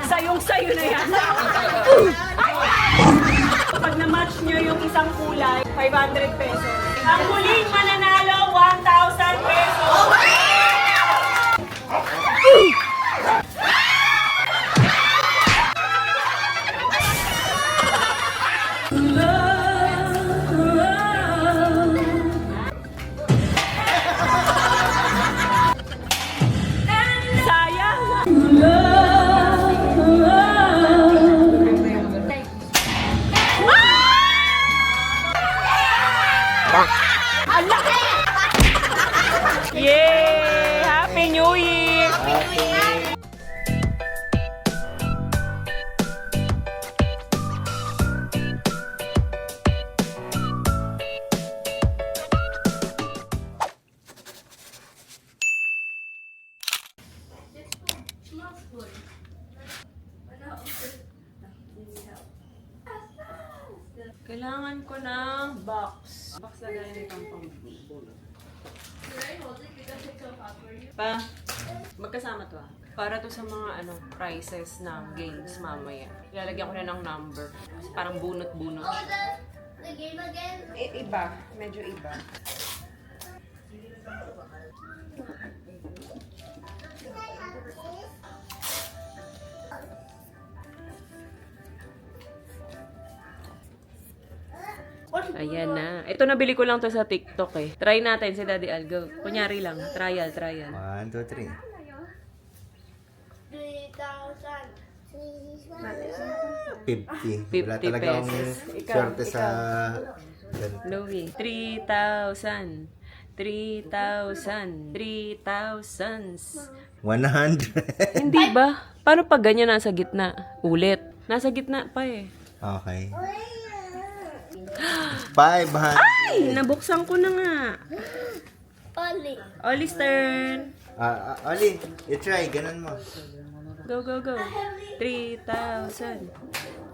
Sayong-sayo na yan. Pag na-match nyo yung isang kulay, 500 pesos. Ang huling mananalo, 1,000 pesos. Yay! Happy New Year! Kailangan ko ng box. Box na gano'n itong pang-bulot. Pa, magkasama to ah. Para to sa mga prizes ng games mamaya. Ilalagyan ko na ng number. Parang bunot-bunot. The game again? Iba. Medyo iba. Ayan na. Ito nabili ko lang to sa TikTok eh. Try natin si Daddy Algo. Kunyari lang. Trial. 1, 2, 3. 3,000. 50. Wala 50 talagang pesos. swerte sa... Louie. 3,000. 3,000. 3,000. 100. Hindi ba? Paano pag ganyan nasa gitna? Ulit. Nasa gitna pa eh. Okay. 500. Ay! Nabuksan ko na nga. Oli. Ollie's turn. Ali, i-try. Ganun mo. Go, go, go. 3,000.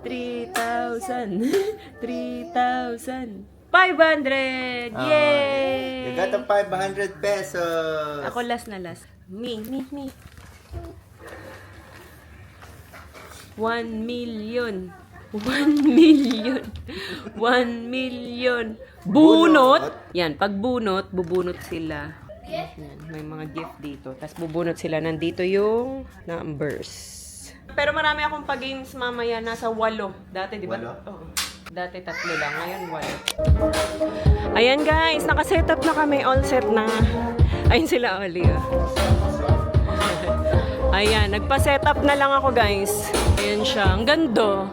3,000. 3,000. 500! Yay! You got a 500 pesos. Ako last na last. Me. 1 million. 1 million. 1 million. Bunot. Yan, pag bunot, bubunot sila. Yan, may mga gift dito. Tapos bubunot sila. Nandito yung numbers. Pero marami akong pag-games mamaya. Nasa 8. Dati, di ba? 8? Oo. Dati 3 lang. Ngayon 8. Ayan guys, nakaset up na kami. All set na. Ayun sila, Oli. Ayan, nagpa-set up na lang ako guys. Ayan siya. Ang ganda.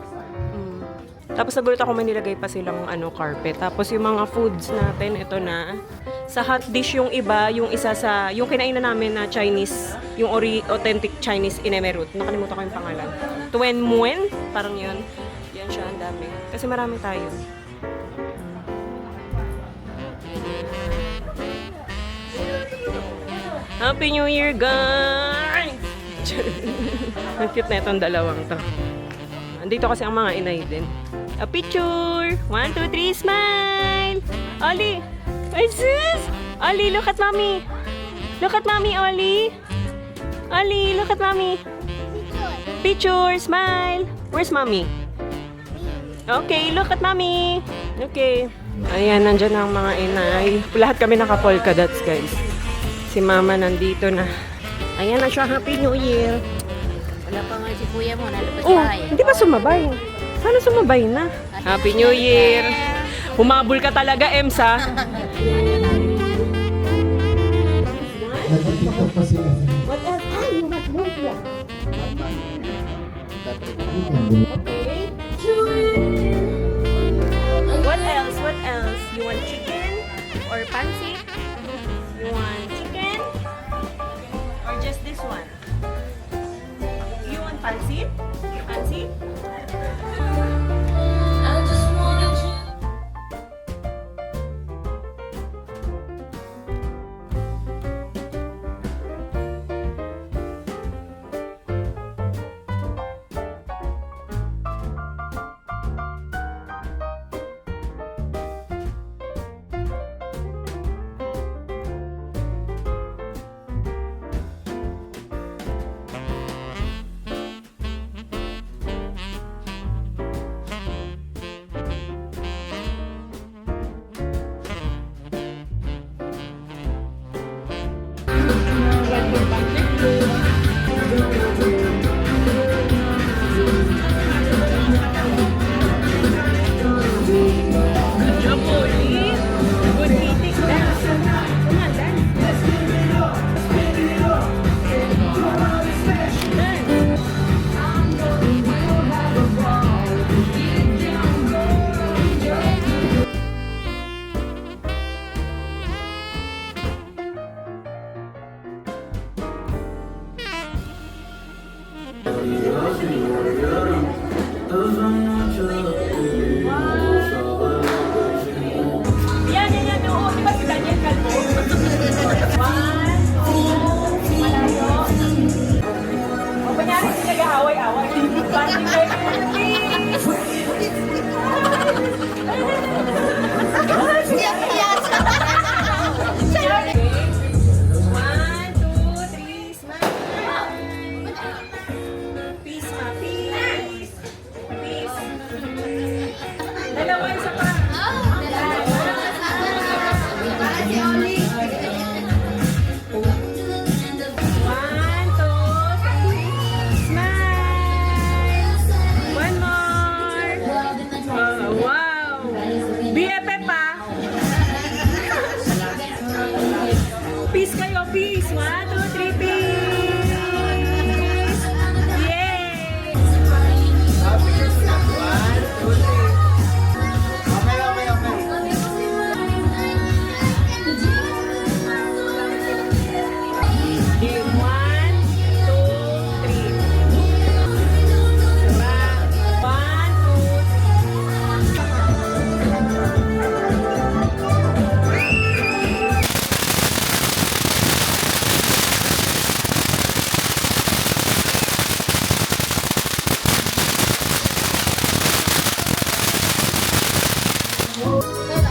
Tapos nagulat ako, may nilagay pa silang carpet. Tapos yung mga foods natin, ito na. Sa hot dish yung iba, yung isa sa, yung kinainan namin na Chinese, yung authentic Chinese inemerut. Nakalimutan ko yung pangalan. Tuen Muen, parang yun. Yan siya, ang dami. Kasi marami tayo. Happy New Year, guys! Ang cute na itong dalawang to. Andito kasi ang mga inay din. A picture! 1, 2, 3, smile! Ollie! Ay, sis! Ollie, look at mommy! Look at mommy, Ollie! Ollie, look at mommy! Picture! Smile! Where's mommy? Okay, look at mommy! Okay. Ayan, nandyan ang mga inay. Lahat kami naka-polka dots, guys. Si mama nandito na. Ayan na siya. Happy New Year! Wala pa nga si kuya mo, nalabas Oh, tayo. hindi pa sumabay. Sana sumabay na. Happy New Year! Humabol ka talaga, Emsa. Nag-tiktok pa sila. What else? Ah, you have lumpia. Okay. What else? What else? You want chicken? Or pancit? You want chicken? Or just this one? You want pancit? Pancit? Yan, yan, yan. Oo, di ba si Daniel Calvo? 1, 2, malayo. O, kunyari si nag-aaway-away. Parang One, two, three, smile. Peace, ma. Peace. Peace. Dalawa, isa pa. One, two, three, smile. One more. Oh, wow. BFF pa. Peace kayo, peace. 1, 2, 3, peace. Yay! Okay, okay, okay. Okay, 1, 2, 3. Diba? 1, 2, 3.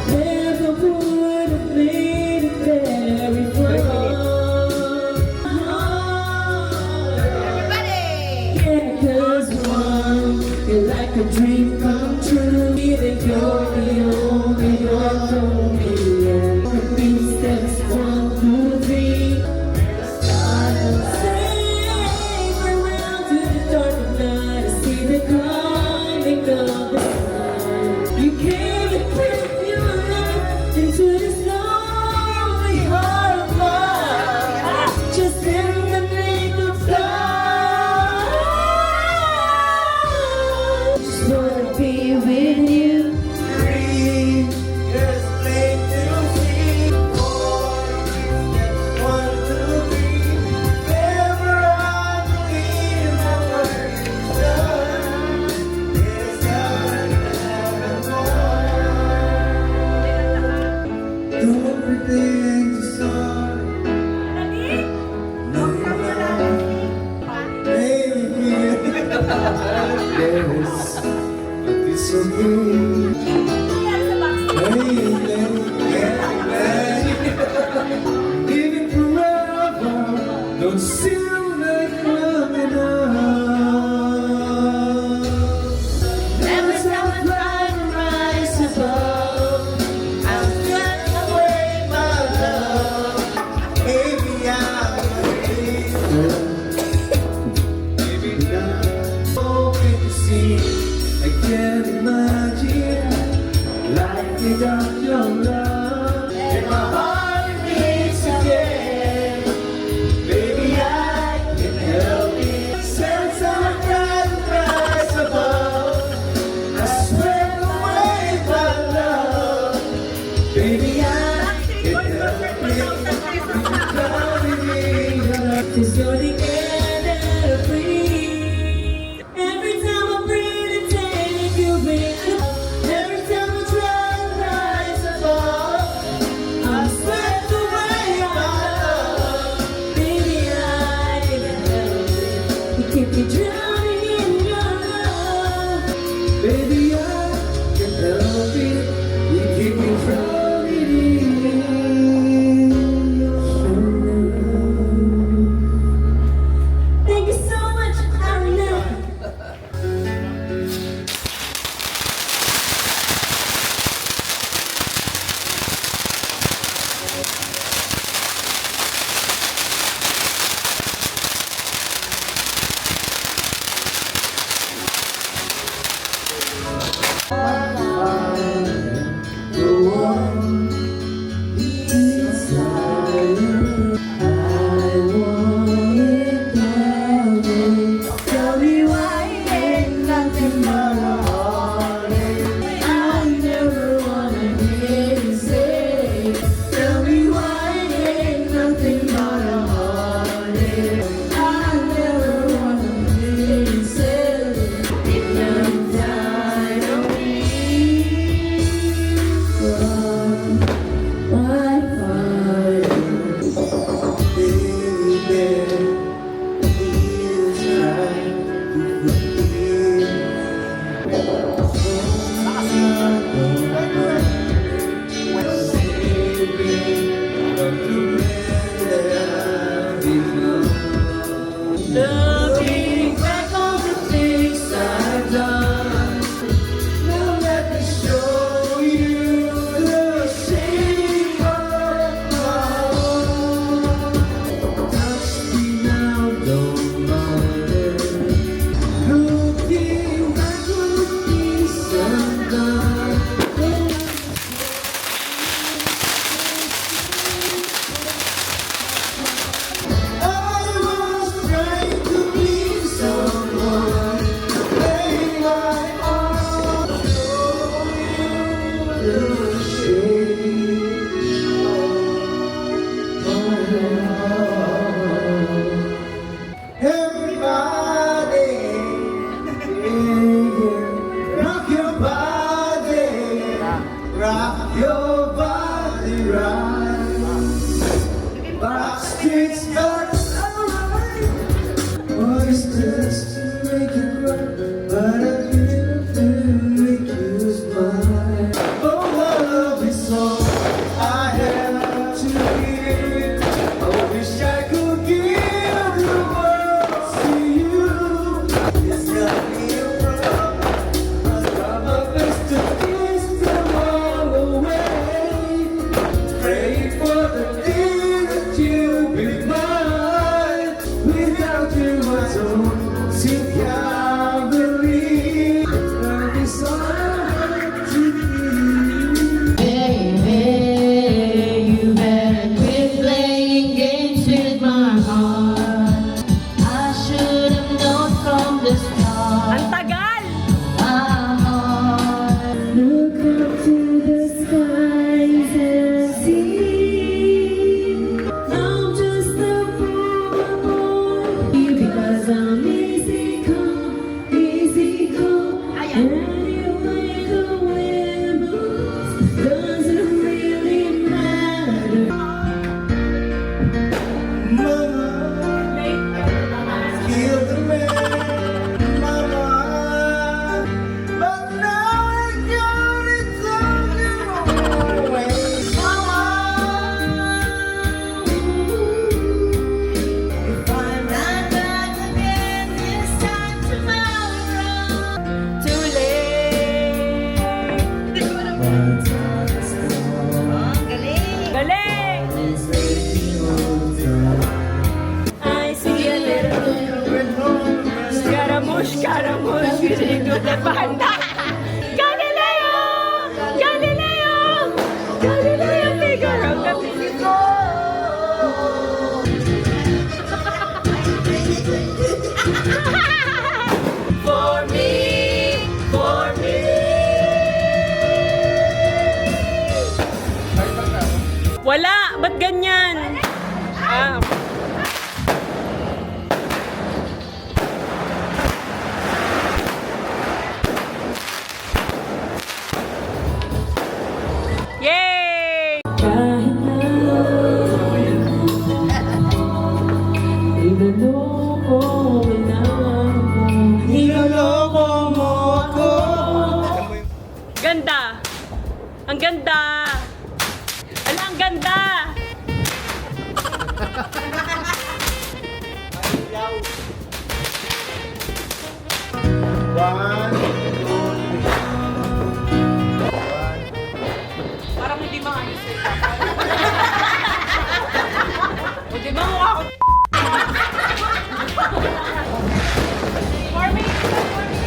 Never would have made it very far. Yeah, 'cause one, you're like a dream come true. That you're the only one for me. And the three steps, 1, 2, 3. Sail around to the dark of night. I see the climbing of the sun. You came and breathed your life into this lonely heart of mine. Just in the nick of time. Just wanna be with you. Looking back on the things I've done. Now let me show you the shape of my heart. Touch me now, don't matter. Looking back on the things I've done. I was trying to please someone. Lay my arms around the shape of my heart. Everybody, yeah, rock your body, rock your body right. Backstreet's not alright. What is this to make it right? But I feel to make you smile. Oh, love is all I have to give. I wish I could give the world to you. It's got me a problem. I try my best to kiss them all away. Pray for the day that you'll be mine. Without you, I don't see how believe. Love is all I have to give. Baby, you better quit playing games with my heart. I should have known from the start. Ang tagal! My heart. Look up to the skies and see. I'm just a poor boy because I'm easy come, easy go. Anyway, the wind blows doesn't really matter. Mama, kill the man, Mama. But now I got it on your own way, Mama. If I'm not back again this time tomorrow, Too late! my time's gone. Galing! This baby won't die. I see a little Scaramouche, Scaramouche, Figaro de Panda! Galileo! Galileo! Galileo Figaro de For me! For me! Wala! Ba't ganyan? Ah, yay! Kahit na Niloloko na ako. Niloloko mo ako. Ganda! Ang ganda! Ala, ang ganda! Parang hindi maayos eh. O di ba mukha ko? For me! For me!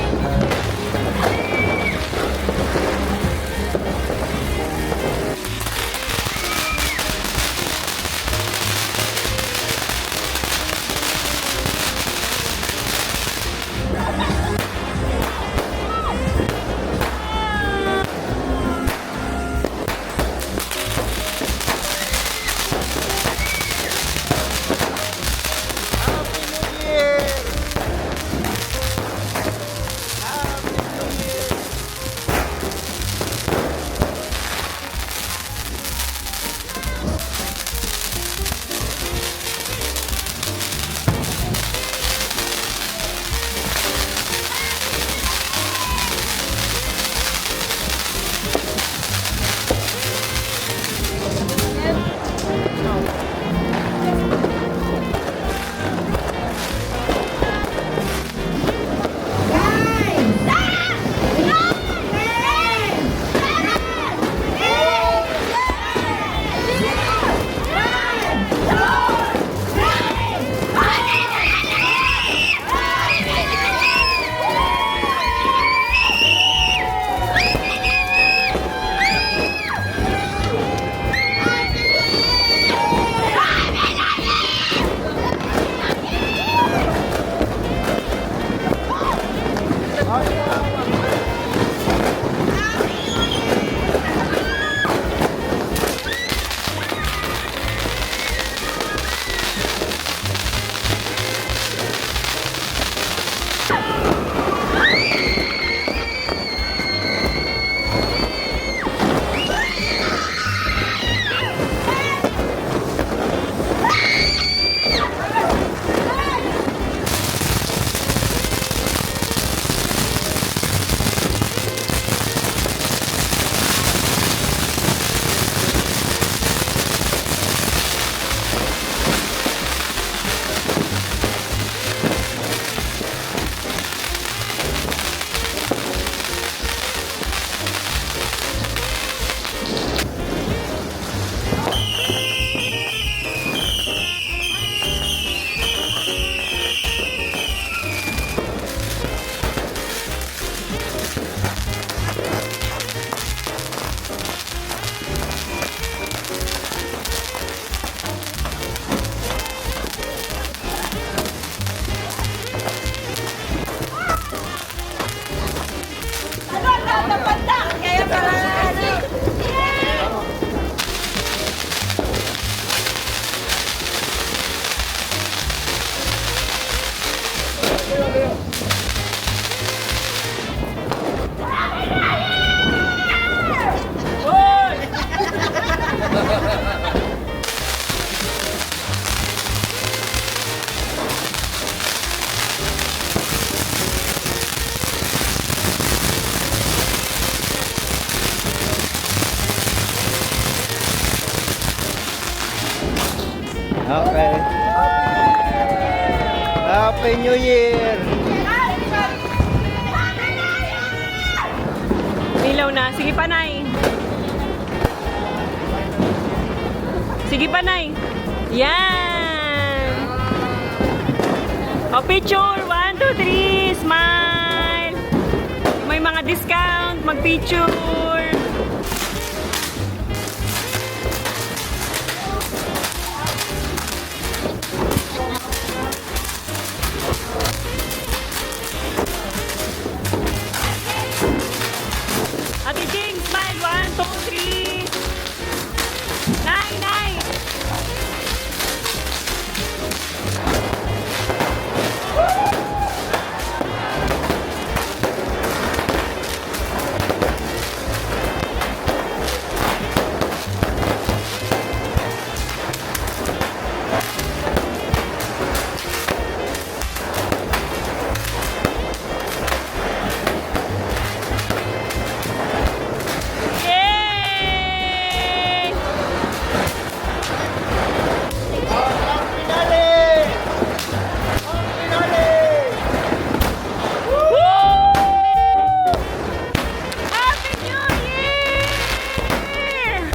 Okay. Happy New Year! Ilaw na. Sige, Panay. Sige, Panay. Yan! O, picture. 1, 2, 3. Smile! May mga discount. Mag-picture. Ate Jing, smile. 1, 2, 3. Nay, nay. Yay! Woo! Happy New Year!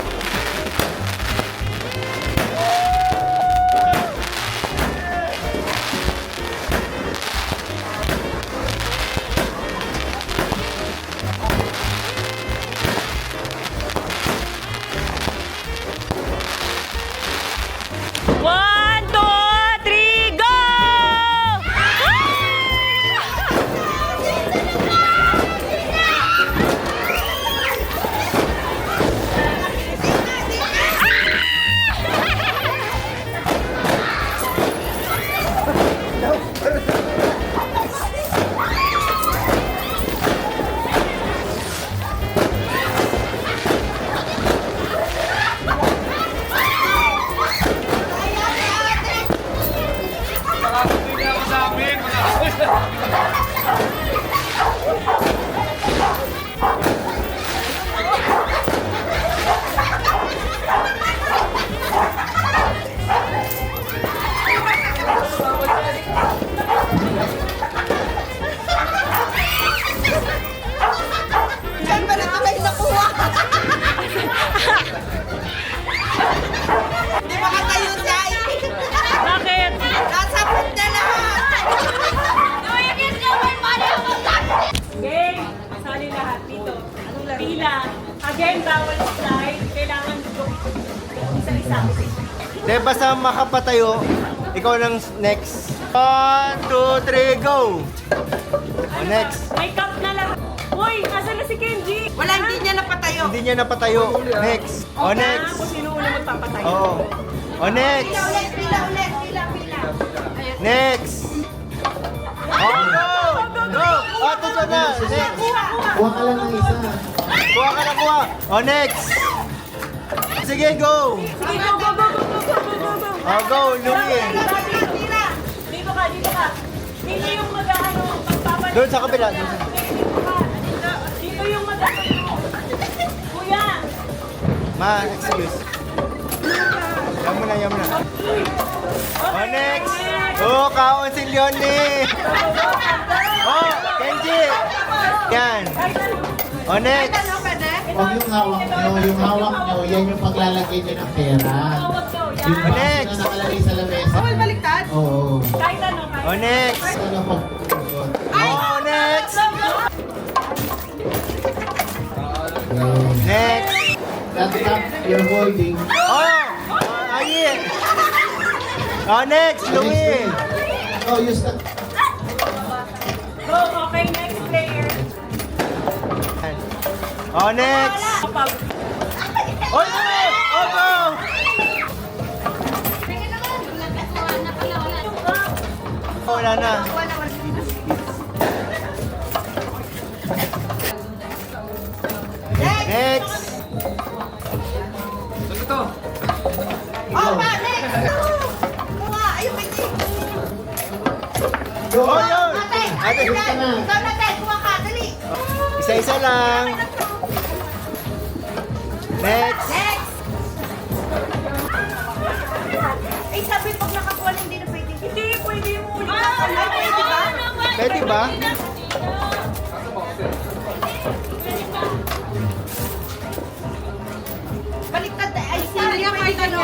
One, two, three, go! Saan ba na kami nakuha? Hindi makatayo siya. Bakit? Nasapot na lahat. Doing naman money ako. Game! Sali lahat dito. Pila. Again, bawal slide. Kailangan isa-isa. De, basta makapatayo, ikaw lang next. 1, 2, 3, go! O, next. May cup na lang. Uy, nasa na si Kenji? Wala, hindi niya napatayo. Hindi niya napatayo. Next. O, next. Kung sino una magpapatay. Oo. O, next. Pila ulit, pila ulit, pila, pila. Ayun. Next. O, go! Go! O, ito dyan na. Next. Kuha ka lang ng isa. Kuha ka na, kuha. O, next. Sige, go! Sige, go, go, go, go, go, go, go, go. O, go, Louie. Pila, pila. Dito ka, dito ka. Dito yung mag-ano, magpapatay. Doon sa kabila. Doon sa... Dito ka. Dito yung mag-ano. Kuya. Ma, excuse. Yan mo na, yan mo na. O, next. O, kaon si Leonie. O, Kenji. Yan. O, next. Huwag yung hawak nyo. Yung hawak nyo, yan yung paglalagay nyo ng pera. Yung box Next. na nakalagay sa lamesa. Bawal baliktad. Oo. Kahit ano, kahit O, next. Ano pag... O, next. Yan. Next. That cup you're holding. O, Ayi. O, next, Louie. Oh, use that. Go, okay, next player. O, next. O, o, go. Wala na. Next! Oh, ba, next! Kuha, ayun, may tig. Oh, yun! Ate, Ate, ikaw na, Ted, kuha ka, dali. isa-isa lang. Next! Next! Eh, sabi pag nakakuha na, hindi na pwede. Hindi, pwede mo ulit. Ay, pwede ba? Pwede ba? Baliktad na. Ay, hindi pwede ganun.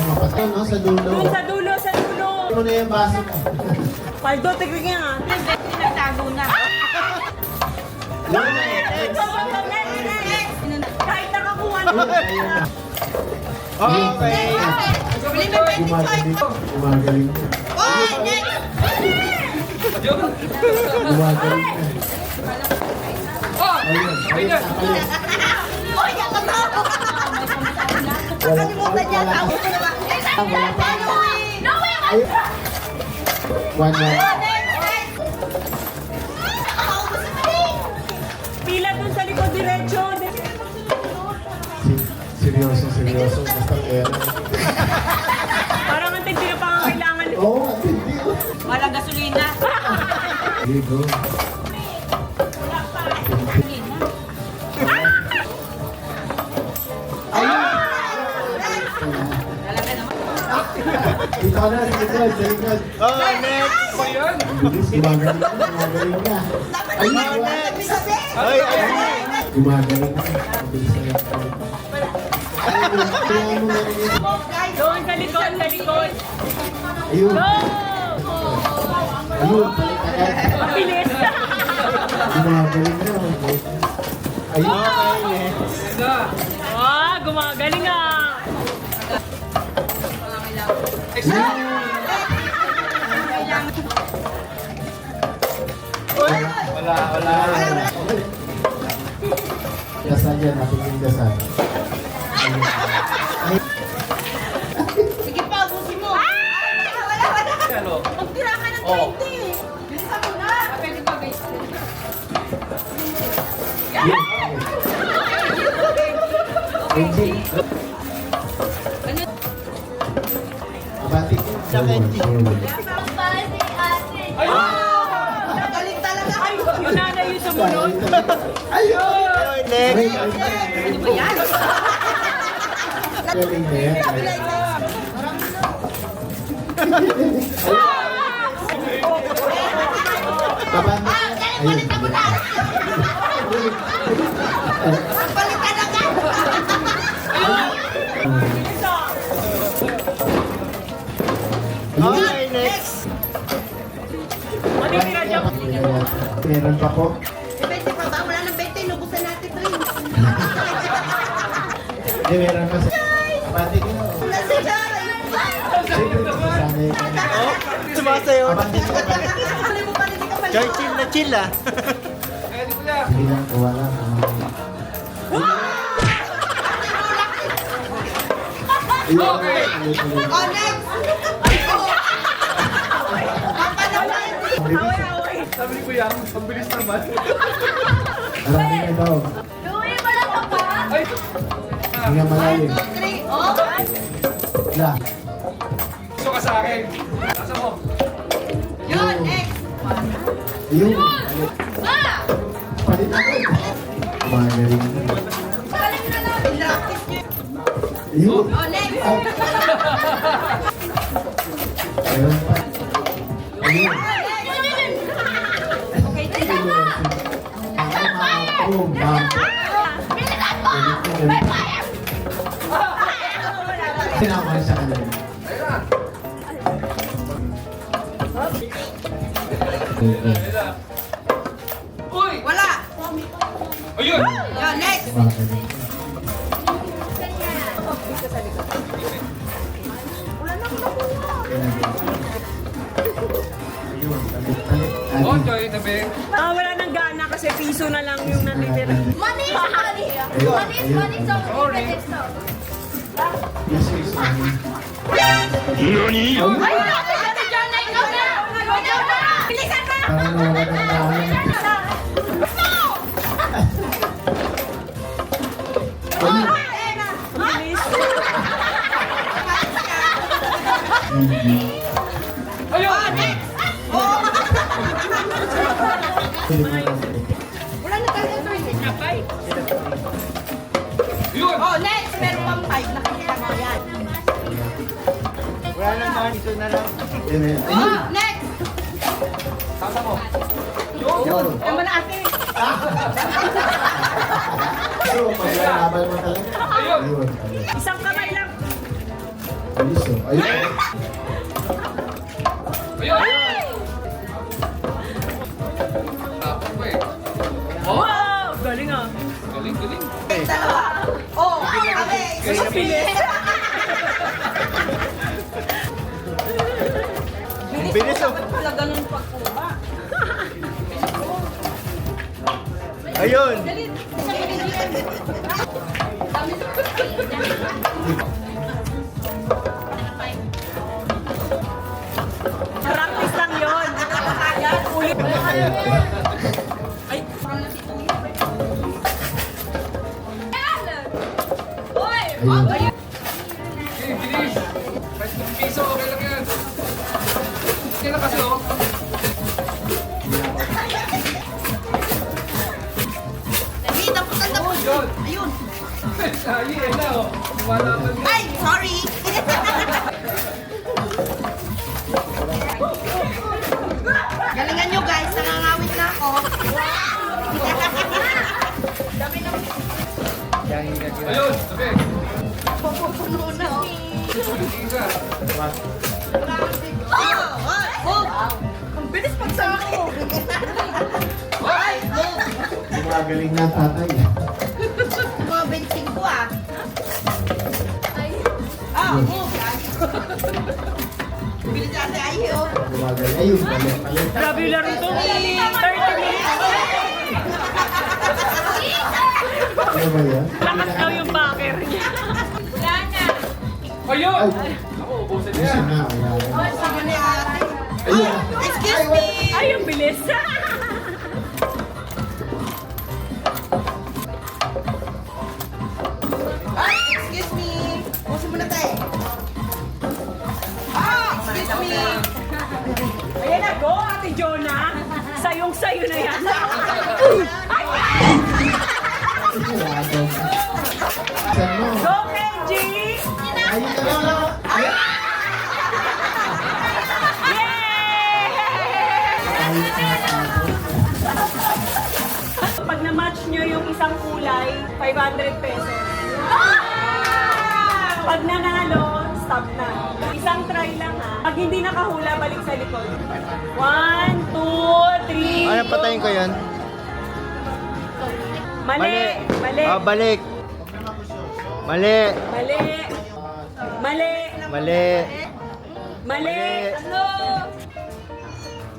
Mapasal, no? Sa dulo. Sa dulo, sa dulo. Ano na yung baso ko? Paldo, tignan nga. Pinagtago na. Kahit nakakuha na. Okay. Bili mo 20 Gumagaling. Gumagaling na. Oy, next! Gumagaling na. Ayun, ayun, nakalit. Oy, ako to! Nakalimutan niya. Tao ko na ba? Wala pa. No way! Ayun. One, one. Next! Ako, gusto mo rin! Pila dun sa likod, diretso. Seryoso, seryoso. Basta pera. Parang ang hindi na pangangailangan. Oo, hindi. Walang gasolina. Ligo. Dito ka na, sa likod, sa likod. Oh, next! Bilis, gumagaling na, gumagaling na. Ayun, Ay, ay! gumagaling na. Mabilis na lang. Ayun, kaya mo na rin yun. Doon sa likod, sa likod. Ayun, Go! ayun, balik agad. Mabilis. Gumagaling na. Ayun, Okay, next. Ah, gumagaling ah. dasal dyan, natin yung dasal. Sige pa, ubusin mo. Wala. Magtira ka ng 20. Bilisan mo na. Pwede ba, guys? Benji. Abati ko. Sa Benji. Galing talaga. Yung nanay yung sumunod. Ayun, next! Galing na yan. Abati. Ayun. Balikan agad. Okay, next! Matitira dyan. Meron pa po. 20 pa ba? Wala nang 20. Nubusan natin to eh. Meron pa sa... Abati ko. Nasa dyan. Siyempre, sanay ka na. Oh, sumasayaw na. Abati ko. Ano mo pa rin di ka pala? Char, chill na chill ah. Sige lang, kuha lang. Okay. Oh, next. Away-away. Marami na daw. Louie, wala ka pa? Hindi nga malalim. 1, 2, 3. Oh. La. Yun, next. Ayun. Ah! Palit ako. Magaling. Galing na lang. Lapis niyo. Ayun. Oh, next. Ayun pa. Ayun. Okay, tignan mo. Boom, bam. Bilisan mo. May fire. Sinama sa kanila. Wala. Ayun. Yun, next. Magaling. Ayun, talit-talit. Ah, wala nang gana kasi piso na lang yung natitira. Money is money. Money is money. So, next to. Yes, yes, mami. Ay, natin ka na dyan. Ikaw Wala na tayo ito. Kapay. Oh, next. Meron pang 5. Nakikita ko yan. Wala naman, ito na lang. Oh, next. Yun. Yung mga ate. So, paglalaban mo talaga. Ayun. Isang kamay lang. Ayos oh. Ayun. Wow! Galing ah. Dalawa. Oh, kami. Bilis. Bilis oh. Pala ganun pagkuha. Ayun. Practice lang yun. Ulit. Ay. Ayun. Piso, okay lang yan. Okay lang kasi, oh. Dali, tapos ang tapos. Ayun. Sahi, eh na, oh. Wala man yan. Ay, sorry. Galingan nyo guys, nangangawit na ako. Ayun, okay. Pupuno na oh. Isa. Ang bilis pagsama. Ay, Gumagaling na ang tatay. mga benching ko ah. Move. Bilis ate ayo. Gumagaling. Ayun. Palit. Grabe yung laro to. 30 minutes. Ano ba yan? Lakas daw yung backer niya. Ayun! Ay. Ako, ubusin Ayun niya. na. Ayan. Sama ni ate. Ayun. Excuse me. Ay, yung bilis. Ay, excuse me. Pusin mo na tayo. Excuse me. Ayan na, go, Ate Jonah. Sayong-sayo na yan. Ay! Sigurado. Saan mo? Go, Kenji! Ayun na lang. Ayun. Yay! Ayun na. Pag na-match nyo yung isang kulay, 500 pesos. Pag nanalo, stop na. Isang try lang ha. Pag hindi nakahula, balik sa likod. 1, 2, 3. Ano, patayin ko yun? Mali! Mali! Ah, balik. Mali. Mali! Mali! Mali. Mali! Ano?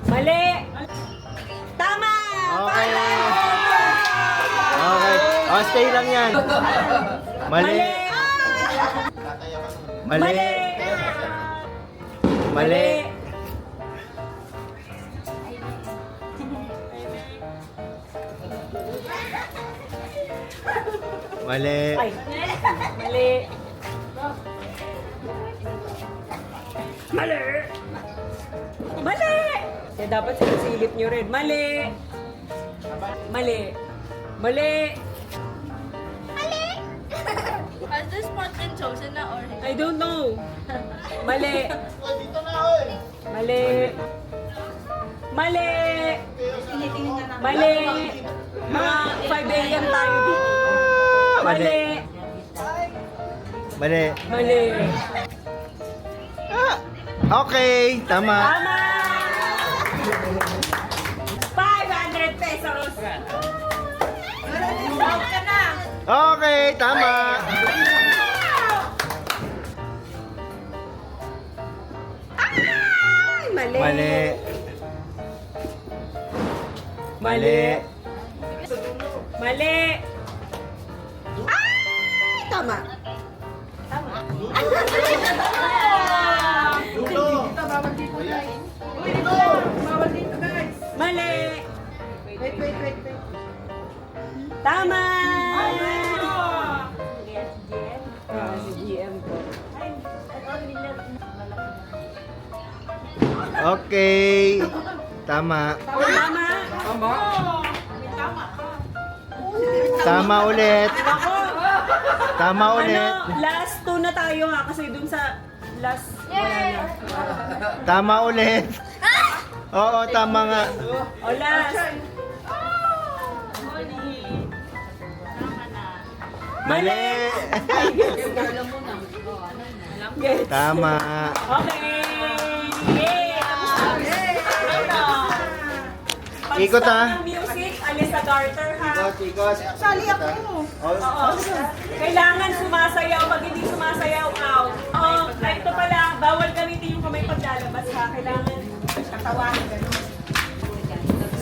Mali! Tama! Okay. Okay. Oh, stay lang yan. Mali. Mali. Mali. Mali. Ay! Mali! Mali! Mali! Kaya dapat sinisilip nyo rin. Mali! Mali! Mali! Has this spot been chosen na or? I don't know. Mali! Mali! Mali! Mali! Mga 5 a.m. tayo dito. Mali! Mali. Mali! Ah, okay, tama. Tama! 500 pesos! Out ka na. Okay, tama. Ay, mali! Mali. Mali. Mali! Ay! Tama! Bawal dito guys. Mali! Wait. Tama! Si GM po. Okay. Tama. Tama ulit. Tama ulit. Ano, last 2 na tayo ha, kasi dun sa last, wala na. Tama ulit. Oo, tama nga. O last. Mali. Gets. Tama. Okay. Yay! Pag Ikot, stop ha? ng music, alis sa garter ha. Ikot. Sali ako. Oo. Kailangan sumasayaw. Pag hindi sumasayaw, out. Oo. Ito pala, bawal gamitin yung kamay paglalabas ha. Kailangan katawanan ganun.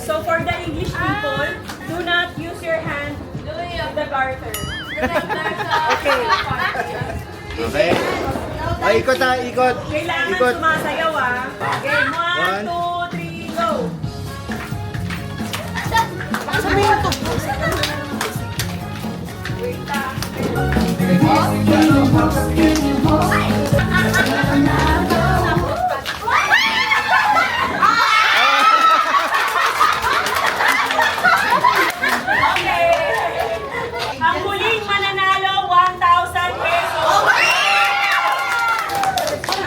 So for the English people, do not use your hand with the garter. Okay. Okay. Ay, ikot ha, ikot. Kailangan Ikot. sumasayaw ha. Okay, 1, 2, 3, go! Wait lang. Ang huling mananalo, 1,000 pesos.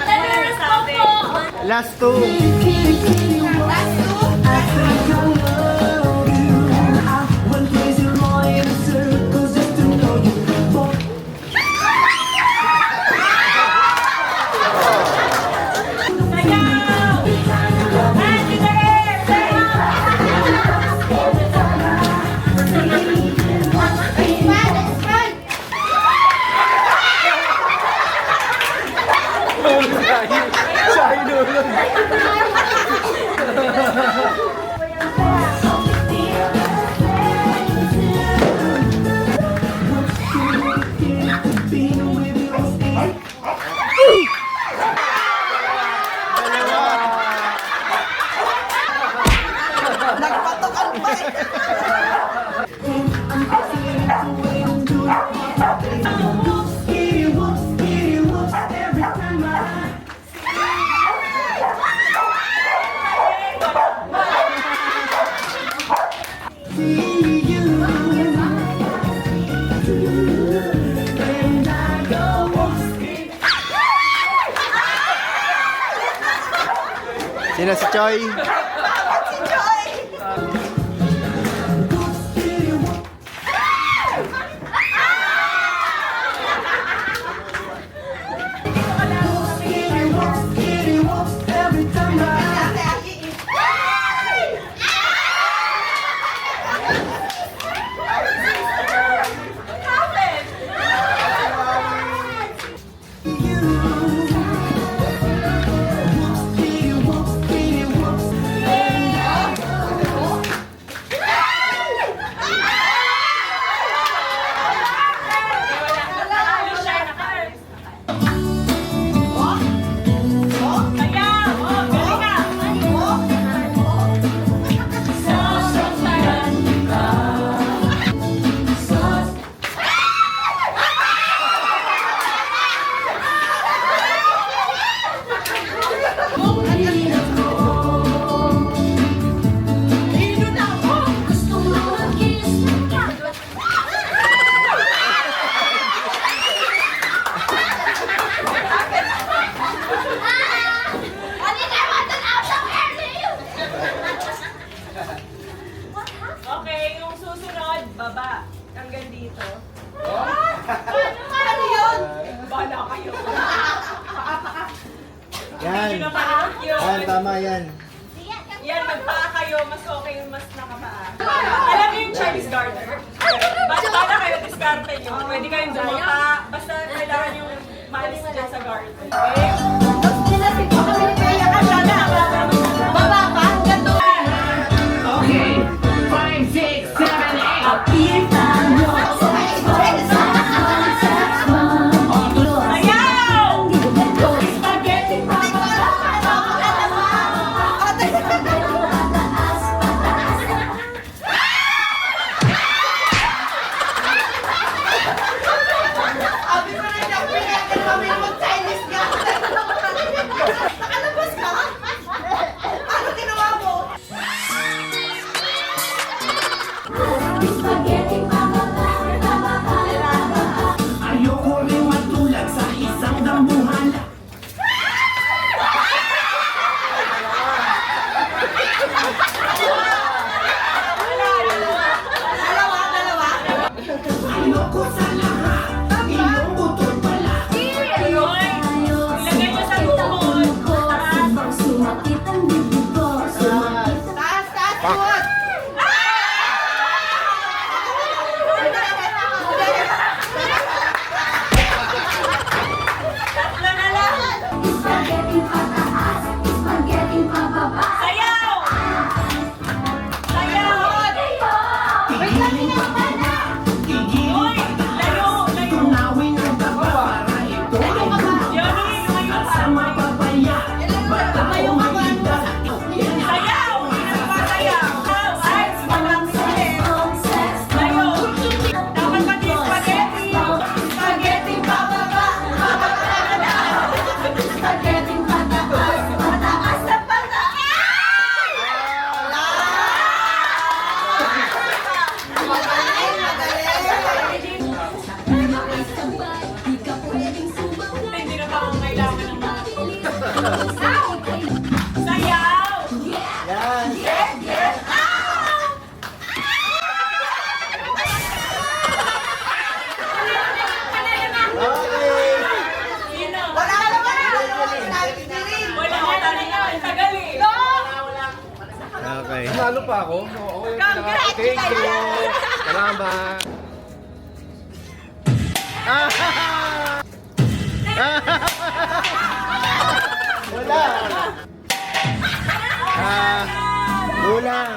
Ano nasabi? Last two. Sayaw! Hands in the air! Sino si Choi? Okay, yung susunod, baba. Hanggang dito. Ano yun? Bala kayo. Yan. Hindi nyo naman yun. Yan, tama yan. Yan, magpaa kayo. Mas okay yung mas nakapaa. Alam niyo yung Chinese garter? Basta kayo diskarte nyo. Pwede kayong dumapa. Basta kailangan yung maalis dyan sa garter. Okay? Sinasip ko kami ni Bea ka siya na. Baba pa? Gato. Okay, 5, 6, 7, 8. Ayaw! Abi ko na niya, pinayagan kami mag-Chinese garter. Okay. Nalo pa ako. Oo, okay lang. Thank you. Salamat. Wala. Kulang.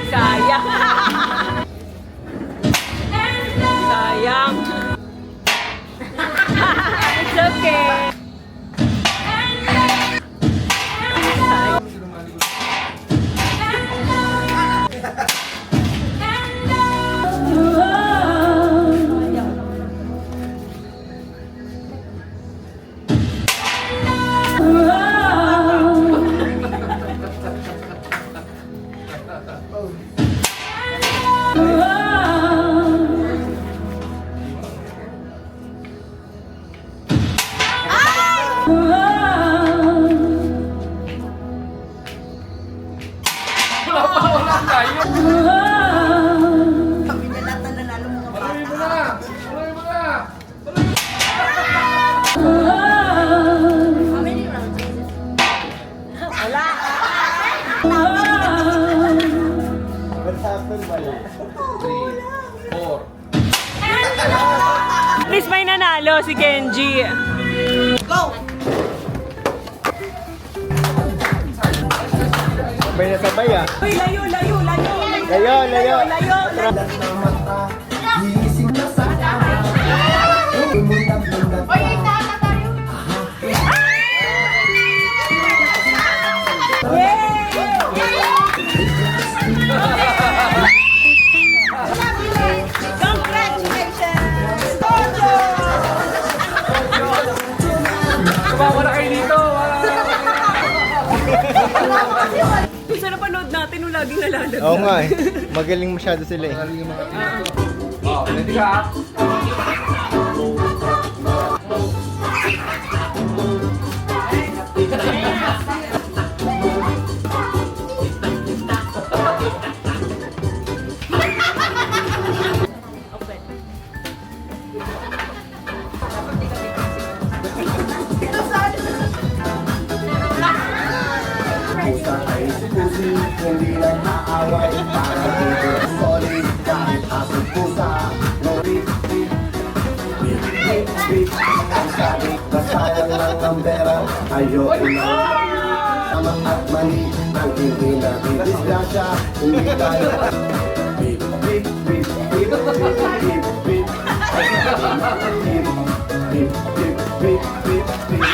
Sayang! Sayang! Sayang! It's okay! Wala tayo. Tuloy mo na. Tuloy mo na. How many rounds is it? What happened? Wala. 3, 4. At least may nanalo si Kenji. Sabay na sabay ah. Uy, layo, layo, layo! Layo, layo. Kumawa na kayo dito. Kung saan napanood natin nung laging nalalaglag. Oo nga eh. Magaling masyado sila eh. Oh, ready ka? Hindi nag-aaway para dito solid kahit asong pusa no beep beep beep beep beep ang sabi nasayang lang ang pera ayoko na tama at mali ang hindi natin disgrasya hindi tayo beep beep beep beep beep beep beep beep beep beep beep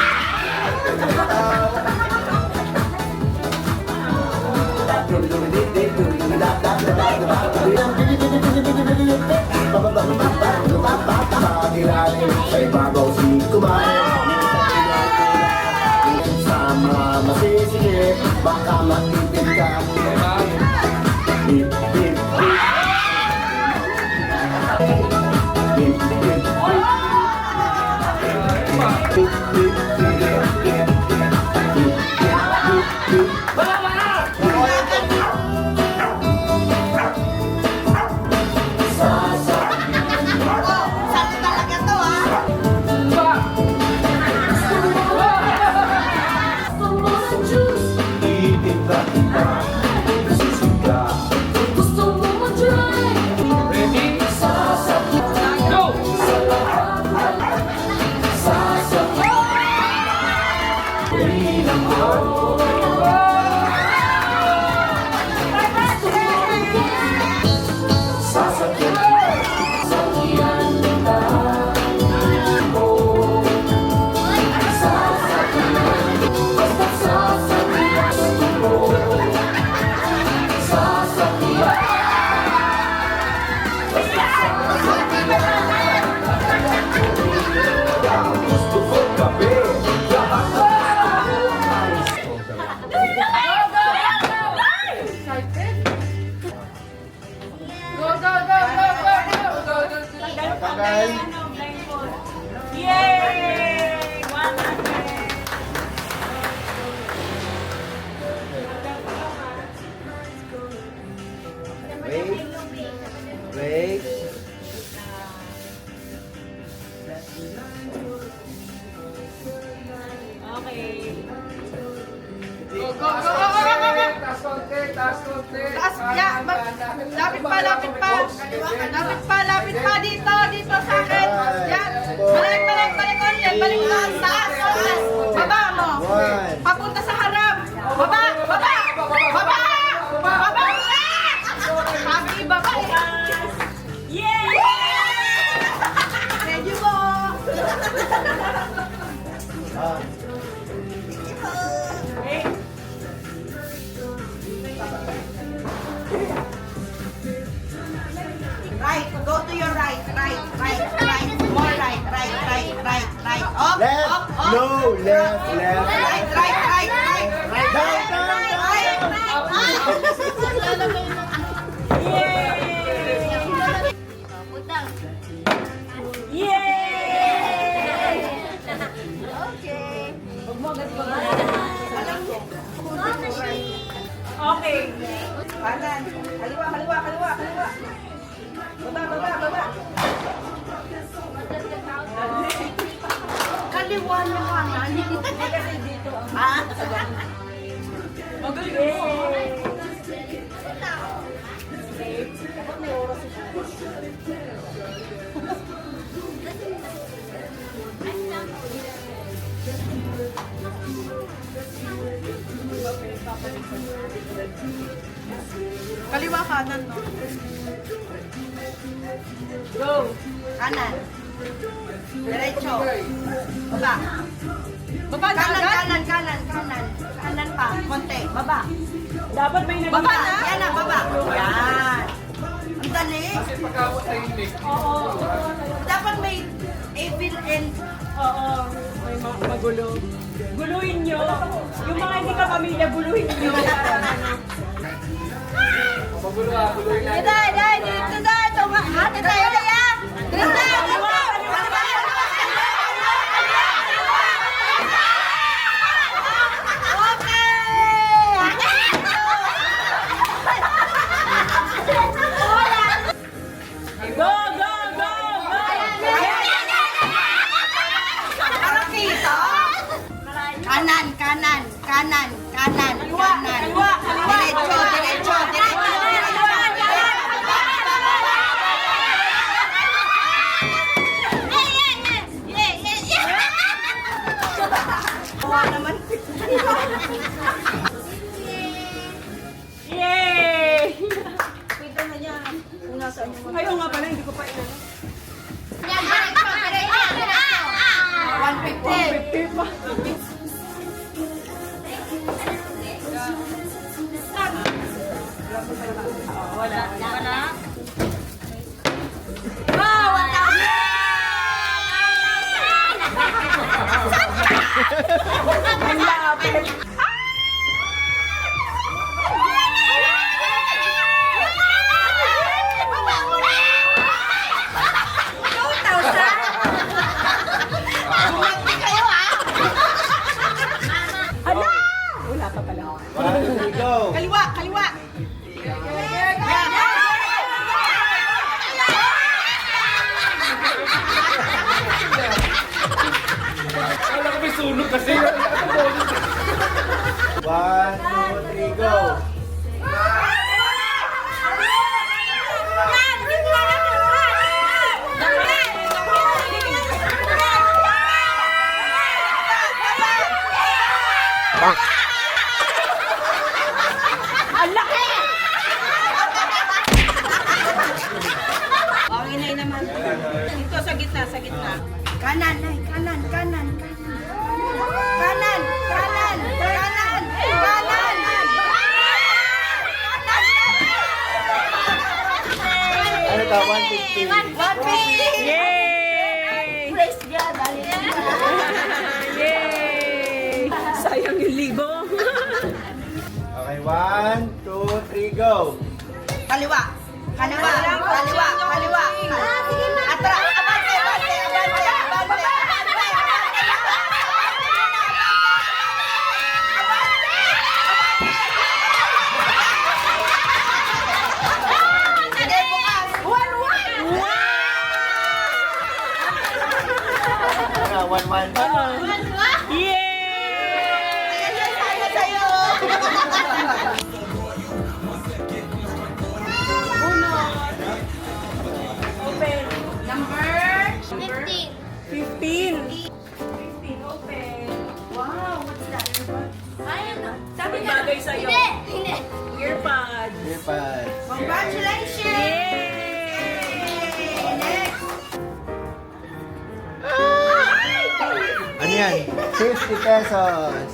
sa ibabaw si kumain sa mga masisige baka matipid ka beep beep beep beep beep beep beep Sakto talaga to ah. Itinda kita sisiga Ready? Go! sa Taas, lapit pa. Lapit pa dito sa akin. Yan. Balik konti. Balik pa. Taas. Baba mo. Papunta sa harap. Baba. Sabi, baba. Yeah! Thank you po. Right, go to your right. More right. Up. No, left. Right. Putang. Okay. Kanan. Kaliwa. Baba. Kaliwa na kanan. Kasi dito. Kaliwa kanan, no? Go! Kanan. Diretso. Baba. Kanan. Kanan pa. Konti. Baba. Dapat may naging Baba na. Yan na, baba. Yan. Ang dali. Oo. Dapat may even and Oo. May magulo. Guluhin nyo. Yung mga hindi ka pamilya, guluhin nyo. Dito na. Hati tayo na yan. Dito na. Go! Parang dito. Kanan. Kaliwa. Diretso. Naman. Yay! Pwede na niya. Kung nasaan yung Ayaw nga pala, hindi ko pa inano. diretso. 150 pa. Wala. Ang lapit. Wala pa pala. 1, 2, go! Kaliwa. Wala ko may sunog kasi. 1, 2, 3, go! Ang laki! Okay na naman. Dito sa gitna. Kanan. Ano to? 150. 150. Yay! Praise God. Yay! Sayang yung libo. Okay, 1, 2, 3, go! Kaliwa. Atras. Abante. Sige, bukas. 1, 1. Yay! Ayan, sa'yo. 15. 15, open. Wow, what's that? Sabi bagay sa'yo. Hindi. Earpods. Earpods. Congratulations! Yay! Next! Ano yan? 50 pesos.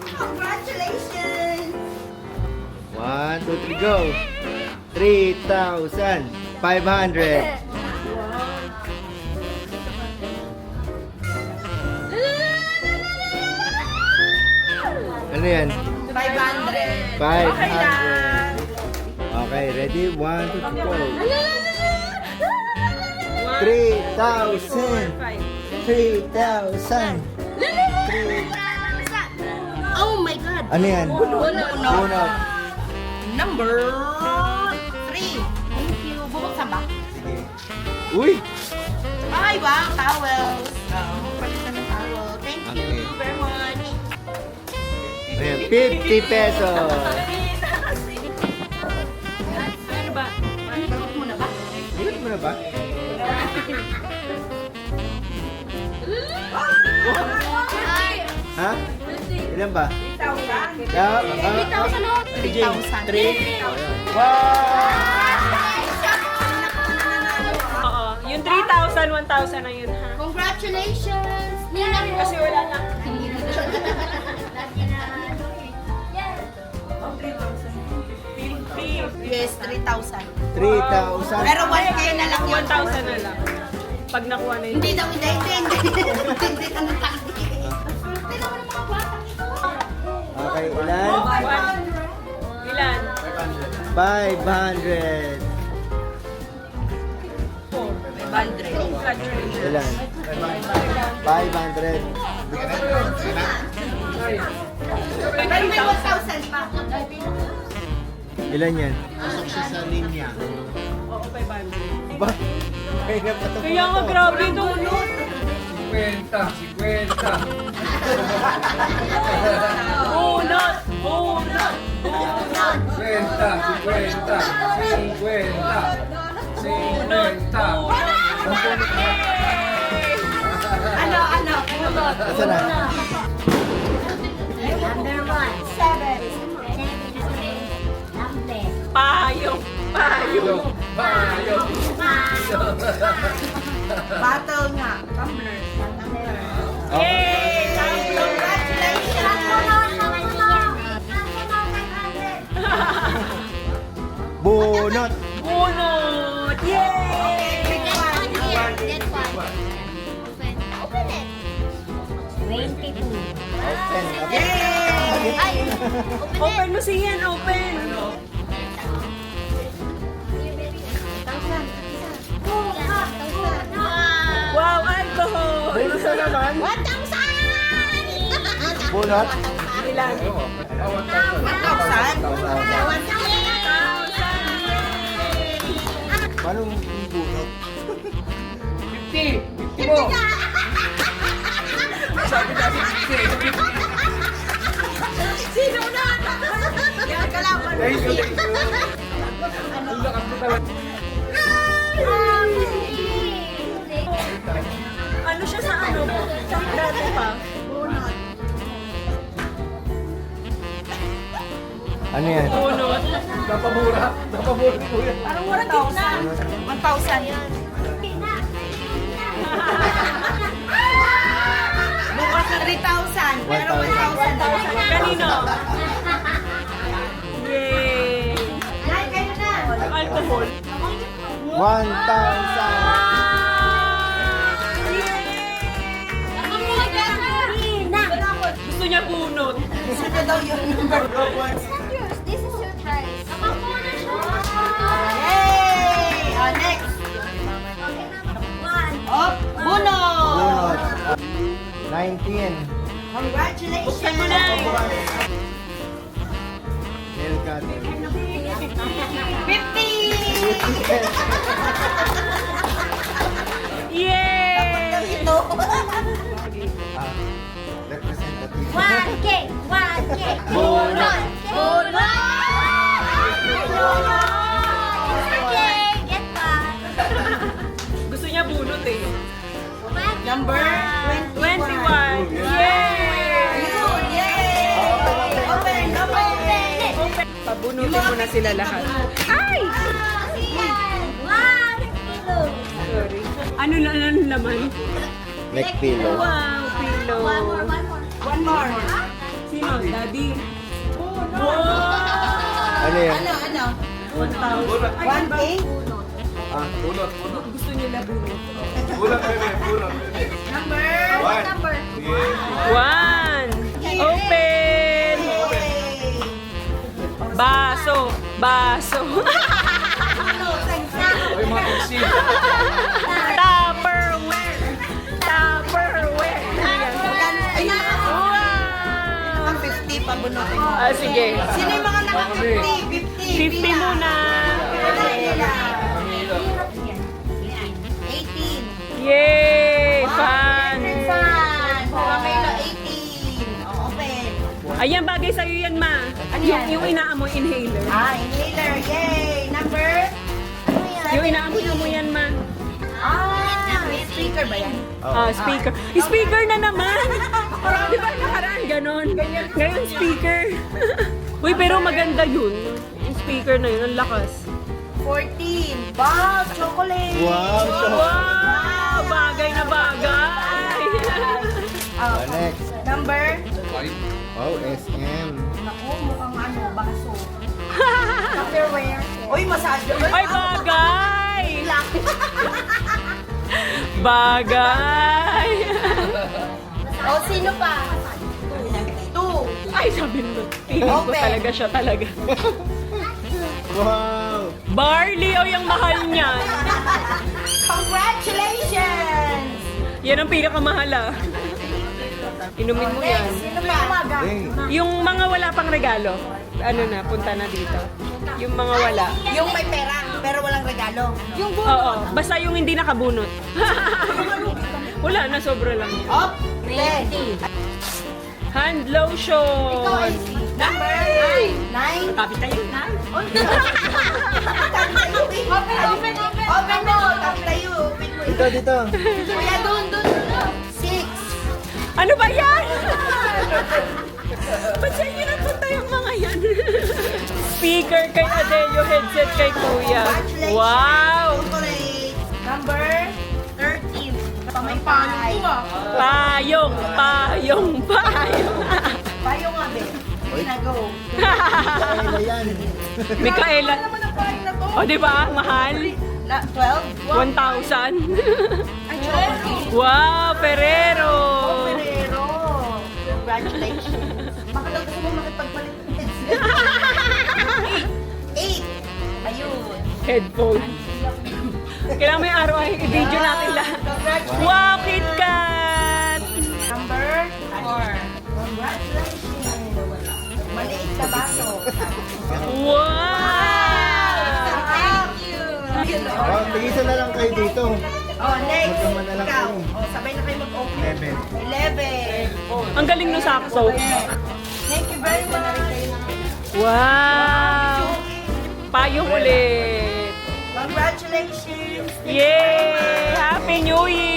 Congratulations! 1, 2, 3, go. 3,500. Ano yan? 500. 500. Okay, ready? 1, 2, 3, go. 3,000. 3,000. Oh my God! Ano yan? Bunot. Number 3. Thank you. Bubuksan ba? Sige. Uy! Ay, wow! Towels. Palitan ng towel. Thank you Okay. very much. Ayan, 50 pesos. Ano ba? Ano mo na ba? Ulit mo na ba? Ha? Ilan ba? 3,000. Yeah, 3,000. 3. Wow! Oo. Yung 3,000, 1,000 na yun, ha? Congratulations! Kasi wala na. Yes, 3,000. 3,000. Pero 1K na lang yun. 1,000 na lang. Pag nakuha na yun. Hindi daw, hindi. Hindi ka ng tanggi. Tingnan mo ng mga bata. Okay, ilan? Ilan? 500. 100. Congratulations. Ilan? 500. Pero may 1,000 pa. Ilan yan? Oo, 500. Ba? Kaya na pa ito. Kaya nga, grabe ito. 50. Bunot! Bunot! Bunot! 50. Ano? Asa na? Payong! Payong! Battle nga. Tumbler. Yay! Bunot! Bunot! Yay! Open. Open mo siyan, open! Wow, alcohol! Isa naman. Bunot? Ilan? 1,000? Paano yung bunot? 50 mo. Sino na? Yan, kalaban mo. Thank you. Ang lakas mo talaga. Ano siya sa ano? Dati pa. Ano yan? Bunot. Napamura po yan. Parang 1,000. 1,000 yan. Bukas na 3,000. Pero 1,000 na. Kanino? Yay! Nay, kayo na. Alcohol. 1,000. Gusto niya bunot. Gusto niya daw yung number. This is your prize. Yay! Next. Oh, bunot. Bunot. 19. Congratulations. Buksan mo na. Nail cutter. 50. Yay! Ito. Representative. 1K! 1K! Bunot. Bunot! Okay, get back. Gusto niya bunot eh. Bye, Number 21. Yay! Yun, yay! Open, open! Pabunutin mo na sila lahat. Ay! Sorry. Ano na naman? Neck pillow. Wow, pillow. One more. Sino? Daddy? Wow! Ano yan? Ano? 1,000. 1K? Gusto nila bunot. Number? Number. 1. Open! Yay! Baso. Baso. Tupperware. Tupperware. Ayun. Wow! Ang 50 pabunutin mo. Ah, sige. Sino yung mga naka-50? 50 muna. 18. Yay! Fun! Fun! Pamela 18. Open. Ayan, bagay sa'yo yan, ma. Yung inaamoy inhaler. Inhaler. Yay! Number? Yung inaamoy mo yan, ma. Speaker ba yan? Speaker. Speaker na naman! Di ba nakaraan ganon? Ngayon, speaker. Uy, pero maganda yun. Yung speaker na yun, ang lakas. 14. Wow! Chocolate! Wow, Wow! Bagay na bagay! Next. Number? Oh, SM. Naku, mukhang ano, baso. Tupperware. Uy, massager. Ay, bagay! Bagay! O, sino pa? 2. Ay, sabi mo. Feeling ko Open. talaga siya talaga. Wow. Barley o yung mahal niyan. Congratulations! Yan ang pinakamahal ah. Inumin mo yan. Sino pa? Hey. Yung mga wala pang regalo, ano na, punta na dito. Yung mga wala. Yung may pera, pero walang regalo. Yung Oo, basta yung hindi nakabunot. Wala na, sobra lang. yan. Up! 10. Hand lotion. Number 9. Tabi tayo. Open, open, open. Open mo. Tabi tayo. Open mo. Dito. Kuya, dun. 6. Ano ba yan? Ba't sa inyo napunta yung mga yan? Speaker kay Adelio, headset kay Kuya. Wow! Chocolate. Number 13. Pamay payong ko Payong. Payong nga, be. Sige na, go. Ano yan? Mikaela. Ano naman ang payong na to? O, di ba? Mahal? 12? 1,000. Ay, chocolate. Wow, Ferrero. Ferrero. Congratulations. Baka daw gusto mo makipagpalit ng headset. 8. Ayun. Headphone. Kailangan may araw ay i-video natin lahat. Congratulations. Wow, KitKat! Number 4. Congratulations. Maliit na baso. Wow! Thank you. Oh, tigisan na lang kayo dito. Oh, next. Magkaman na lang Ikaw. kayo. Oh, sabay na kayo mag-open. 11. Ang galing no sakso. Thank you very much. Wow! Payong ulit. Congratulations. Yay! Happy New Year!